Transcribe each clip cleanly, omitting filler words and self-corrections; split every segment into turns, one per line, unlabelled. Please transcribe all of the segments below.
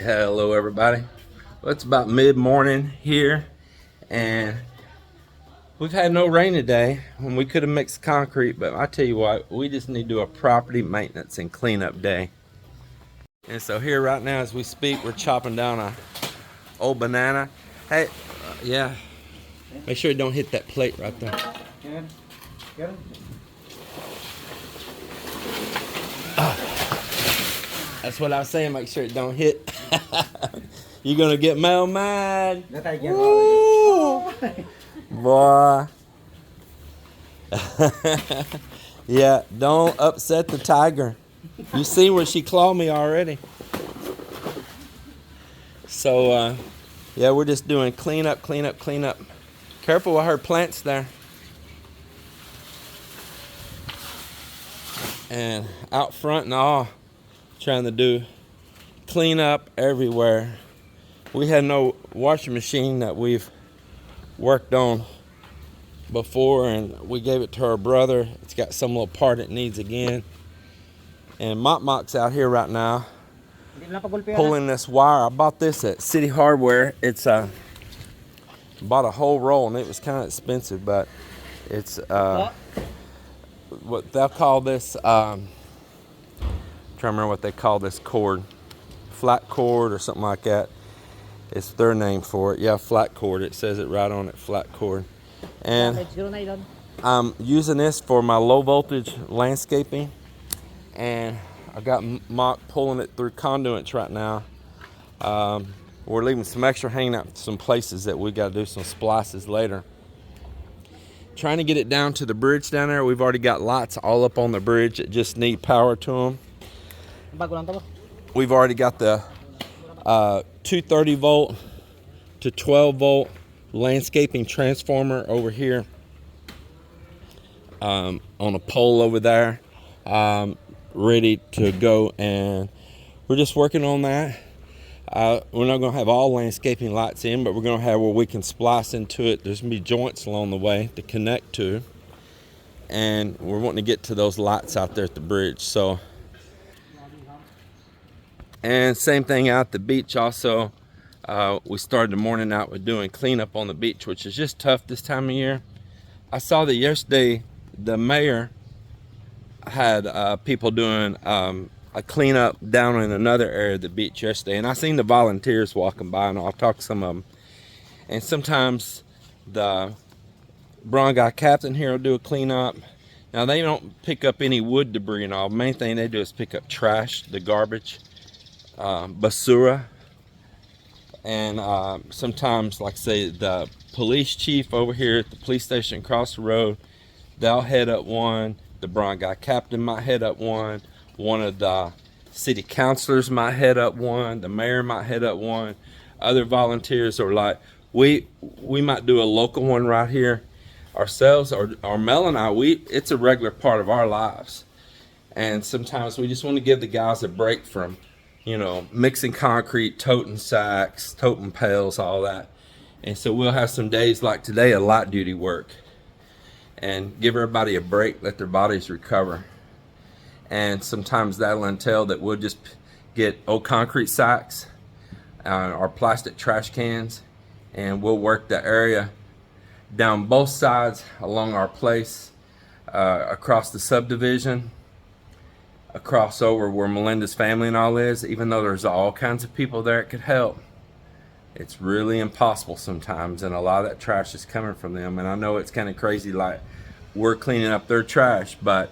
Hello everybody. Well, it's about mid-morning here and we've had no rain today when we could have mixed concrete, but I tell you what, we just need to do a property maintenance and cleanup day. And so here right now as we speak, we're chopping down a old banana. Hey, yeah, make sure you don't hit that plate right there. That's what I was saying, make sure it don't hit. You're gonna get Mel mad. Woo! Boy. Yeah, don't upset the tiger. You see where she clawed me already. So, yeah, we're just doing cleanup. Careful with her plants there. And out front and all, trying to do cleanup everywhere. We had no washing machine that we've worked on before, and we gave it to our brother. It's got some little part it needs again. And Mok's out here right now pulling this wire. I bought this at City Hardware. It's bought a whole roll, and it was kind of expensive, but it's what they'll call this. Trying to remember what they call this cord, flat cord or something like that. It's their name for it. Yeah, flat cord. It says it right on it, flat cord. And I'm using this for my low voltage landscaping. And I got Mok pulling it through conduits right now. We're leaving some extra hanging out some places that we got to do some splices later. Trying to get it down to the bridge down there. We've already got lights all up on the bridge that just need power to them. We've already got the 230 volt to 12 volt landscaping transformer over here on a pole over there, ready to go, and we're just working on that. We're not going to have all landscaping lights in, but we're going to have where we can splice into it. There's going to be joints along the way to connect to, and we're wanting to get to those lights out there at the bridge. So, and same thing out at the beach also. We started the morning out with doing cleanup on the beach, which is just tough this time of year. I saw that yesterday the mayor had people doing a cleanup down in another area of the beach yesterday, and I seen the volunteers walking by, and I'll talk to some of them. And sometimes the brown guy captain here will do a cleanup. Now they don't pick up any wood debris and all. The main thing they do is pick up trash, the garbage, basura, and sometimes, like say, the police chief over here at the police station across the road, they'll head up one. The brown guy captain might head up one. One of the city councilors might head up one. The mayor might head up one. Other volunteers are like, we might do a local one right here ourselves, or Mel and I, it's a regular part of our lives. And sometimes we just want to give the guys a break from, mixing concrete, toting sacks, toting pails, all that. And so we'll have some days like today of light duty work and give everybody a break, let their bodies recover. And sometimes that'll entail that we'll just get old concrete sacks, or plastic trash cans, and we'll work the area down both sides along our place, across the subdivision, across over where Melinda's family and all is. Even though there's all kinds of people there that could help, it's really impossible sometimes, and a lot of that trash is coming from them. And I know it's kind of crazy, like we're cleaning up their trash, but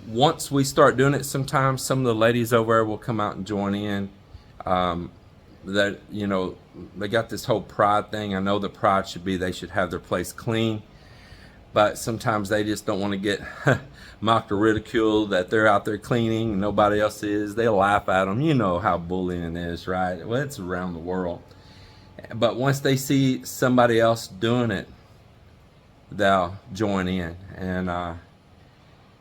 once we start doing it, sometimes some of the ladies over there will come out and join in. That they got this whole pride thing. I know the pride should be they should have their place clean, but sometimes they just don't want to get mocked or ridiculed that they're out there cleaning and nobody else is. They laugh at them. You know how bullying is, right? Well, it's around the world. But once they see somebody else doing it, they'll join in. And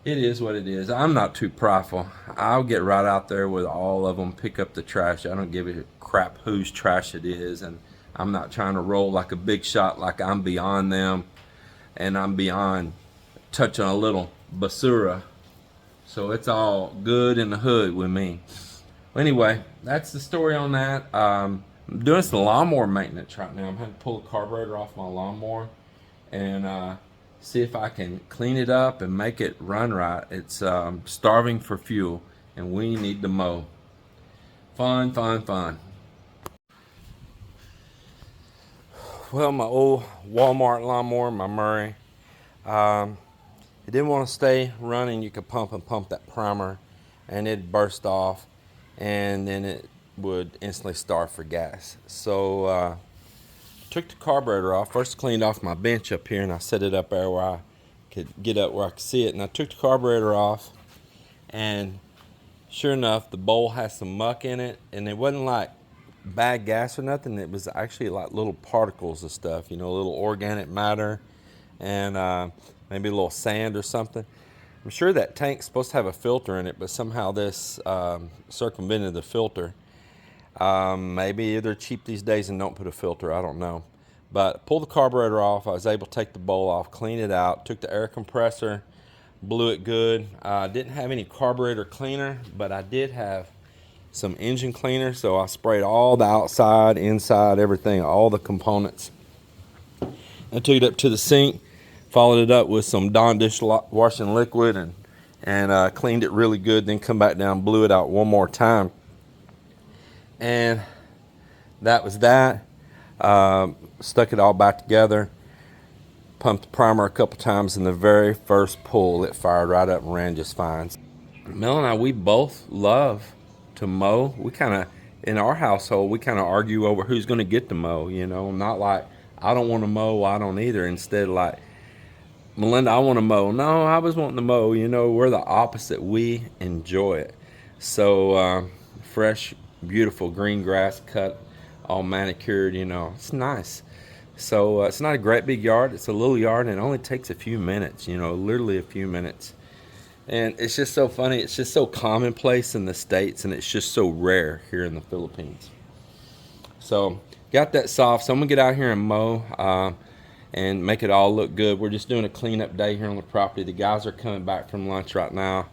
it is what it is. I'm not too prideful. I'll get right out there with all of them, pick up the trash. I don't give a crap whose trash it is, and I'm not trying to roll like a big shot, like I'm beyond them, and I'm beyond touching a little basura. So it's all good in the hood with me. Anyway, that's the story on that. I'm doing some lawnmower maintenance right now. I'm having to pull the carburetor off my lawnmower and see if I can clean it up and make it run right. It's starving for fuel, and we need to mow. Fun, fun, fun. Well, my old Walmart lawnmower, my Murray, it didn't want to stay running. You could pump that primer, and it'd burst off, and then it would instantly start for gas. So took the carburetor off. First cleaned off my bench up here, and I set it up there where I could get up where I could see it. And I took the carburetor off, and sure enough, the bowl has some muck in it, and it wasn't like bad gas or nothing. It was actually like little particles of stuff, you know, little organic matter, and maybe a little sand or something. I'm sure that tank's supposed to have a filter in it, but somehow this circumvented the filter. Maybe they're cheap these days and don't put a filter, I don't know. But pulled the carburetor off. I was able to take the bowl off, clean it out, took the air compressor, blew it good. Didn't have any carburetor cleaner, but I did have some engine cleaner, so I sprayed all the outside, inside, everything, all the components. I took it up to the sink, followed it up with some Dawn dishwashing liquid, and cleaned it really good, then come back down, blew it out one more time. And that was that. Stuck it all back together, pumped the primer a couple times, and the very first pull it fired right up and ran just fine. Mel and I, we both love to mow. We kind of, in our household, we kind of argue over who's going to get to mow, you know, not like I don't want to mow, I don't either. Instead, like, Melinda, I want to mow. No, I was wanting to mow. You know, we're the opposite. We enjoy it. So fresh, beautiful green grass cut, all manicured, you know, it's nice. So it's not a great big yard. It's a little yard, and it only takes a few minutes, you know, literally a few minutes. And it's just so funny. It's just so commonplace in the States, and it's just so rare here in the Philippines. So got that solved. So I'm gonna get out here and mow and make it all look good. We're just doing a cleanup day here on the property. The guys are coming back from lunch right now,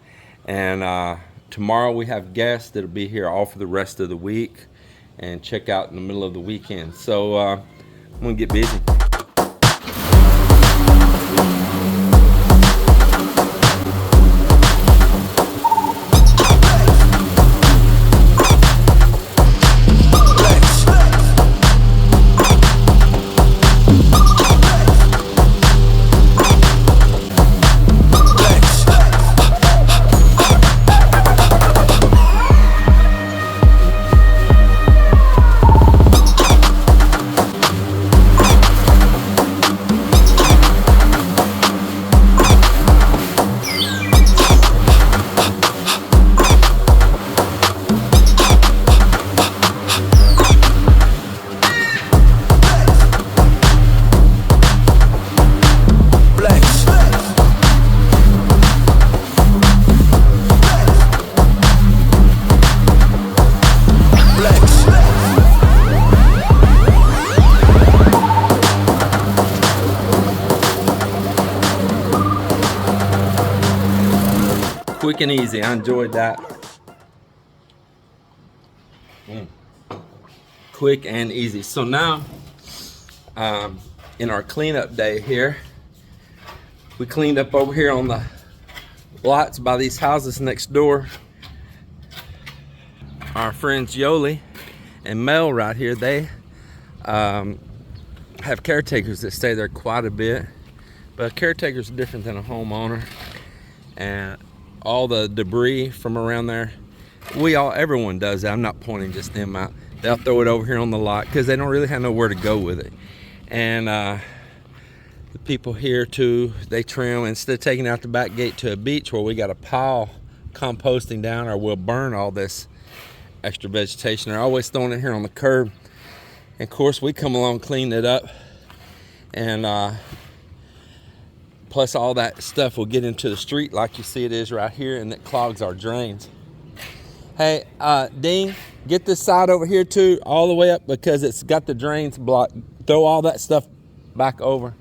and tomorrow we have guests that'll be here all for the rest of the week and check out in the middle of the weekend. So I'm gonna get busy. Quick and easy. I enjoyed that. Quick and easy. So now, in our cleanup day here, we cleaned up over here on the lots by these houses next door. Our friends Yoli and Mel right here, they have caretakers that stay there quite a bit. But caretakers are different than a homeowner. And all the debris from around there, everyone does that. I'm not pointing just them out. They'll throw it over here on the lot because they don't really have nowhere to go with it. And the people here too, they trim. Instead of taking out the back gate to a beach where we got a pile composting down, or we'll burn all this extra vegetation, they're always throwing it here on the curb. And of course we come along, clean it up, and plus all that stuff will get into the street like you see it is right here, and it clogs our drains. Hey, Dean, get this side over here too, all the way up, because it's got the drains blocked. Throw all that stuff back over.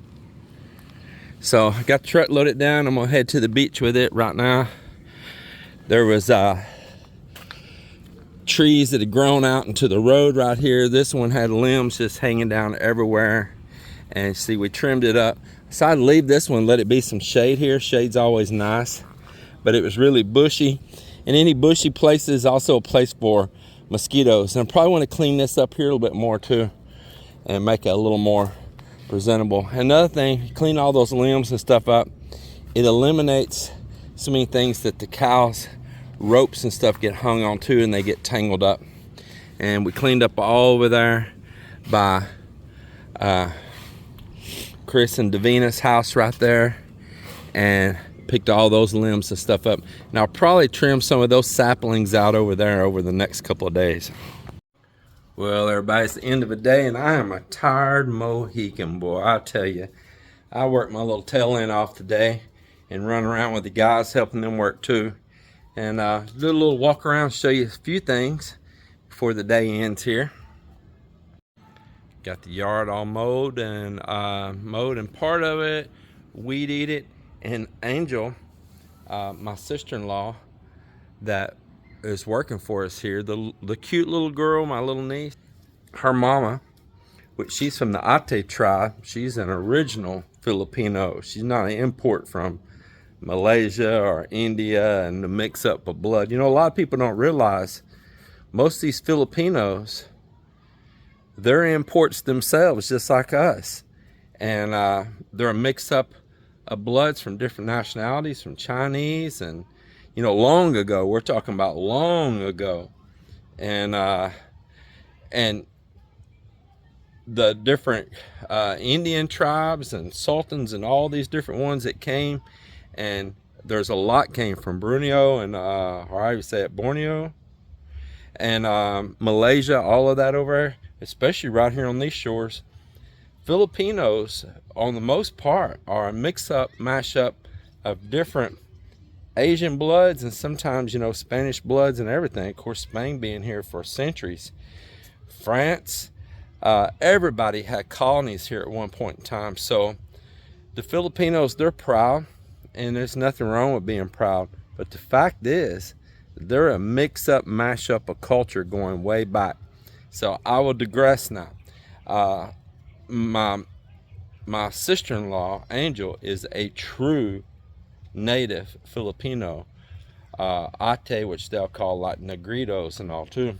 So I got the truck loaded down. I'm gonna head to the beach with it right now. There was trees that had grown out into the road right here. This one had limbs just hanging down everywhere. And see, we trimmed it up. So I'd leave this one, let it be some shade here. Shade's always nice. But it was really bushy. And any bushy place is also a place for mosquitoes. And I probably want to clean this up here a little bit more too, and make it a little more presentable. Another thing, clean all those limbs and stuff up. It eliminates so many things that the cows, ropes and stuff get hung on to, and they get tangled up. And we cleaned up all over there by Chris and Davina's house right there, and picked all those limbs and stuff up. And I'll probably trim some of those saplings out over there over the next couple of days. Well, everybody, it's the end of the day, and I am a tired Mohican, boy. I tell you, I worked my little tail end off today and run around with the guys, helping them work too. And do a little walk around, show you a few things before the day ends here. Got the yard all mowed, and part of it weed eat it. And Angel, my sister-in-law that is working for us here, the cute little girl, my little niece, her mama, which she's from the Ate tribe. She's an original Filipino. She's not an import from Malaysia or India and the mix up of blood. You know, a lot of people don't realize most of these Filipinos, they're imports themselves, just like us. And they're a mix up of bloods from different nationalities, from Chinese, and you know, long ago. We're talking about long ago. And the different Indian tribes and sultans and all these different ones that came, and there's a lot came from Borneo and or how you say it, Borneo and Malaysia, all of that over there, especially right here on these shores. Filipinos, on the most part, are a mix-up, mash-up of different Asian bloods and sometimes, you know, Spanish bloods and everything. Of course, Spain being here for centuries. France, everybody had colonies here at one point in time. So the Filipinos, they're proud, and there's nothing wrong with being proud. But the fact is, they're a mix-up, mash-up of culture going way back. So I will digress now. My sister-in-law Angel is a true native Filipino, Ate, which they'll call like Negritos and all too.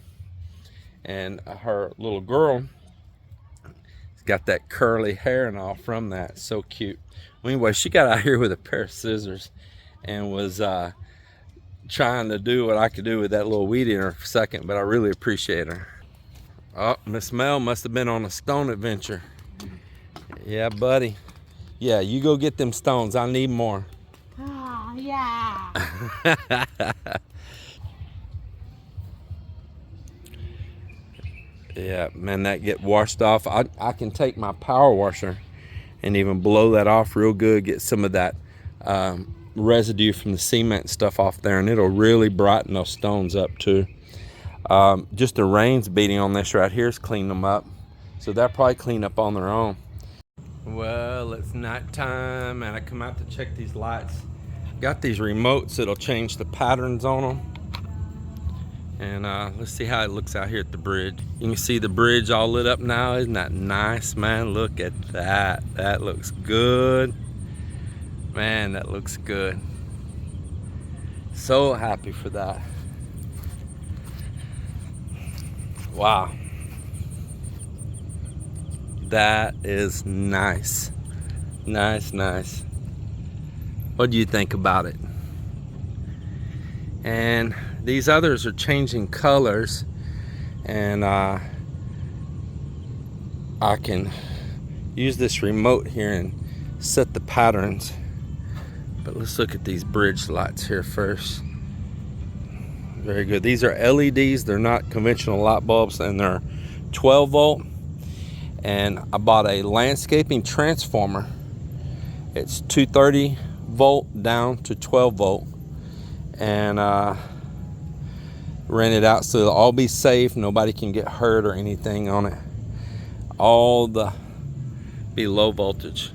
And her little girl has got that curly hair and all from that. So cute. Well, anyway, she got out here with a pair of scissors and was trying to do what I could do with that little weed eater for a second, but I really appreciate her. Oh, Miss Mel must have been on a stone adventure. Yeah, buddy. Yeah, you go get them stones. I need more.
Oh, yeah.
Yeah, man, that get washed off. I can take my power washer and even blow that off real good, get some of that residue from the cement stuff off there, and it'll really brighten those stones up too. Just the rain's beating on this right here is cleaning them up, so they'll probably clean up on their own. Well, it's nighttime and I come out to check these lights. Got these remotes that'll change the patterns on them. And let's see how it looks out here at the bridge. You can see the bridge all lit up now. Isn't that nice, man? Look at that. That looks good. Man, that looks good. So happy for that. Wow. That is nice. Nice, nice. What do you think about it? And these others are changing colors, and I can use this remote here and set the patterns. But let's look at these bridge lights here first. Very good. These are LEDs. They're not conventional light bulbs, and they're 12 volt. And I bought a landscaping transformer. It's 230 volt down to 12 volt, and rent it out so it'll all be safe. Nobody can get hurt or anything on it. All the be low voltage.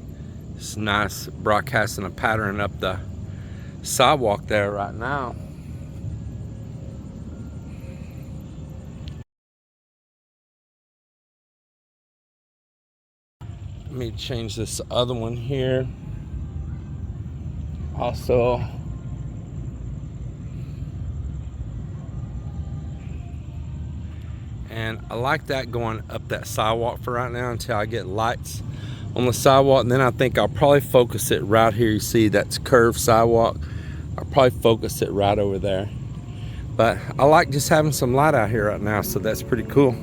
It's nice broadcasting a pattern up the sidewalk there right now. Let me change this other one here. Also, and I like that going up that sidewalk for right now until I get lights on the sidewalk, and then I think I'll probably focus it right here. You see that's curved sidewalk. I'll probably focus it right over there. But I like just having some light out here right now, so that's pretty cool.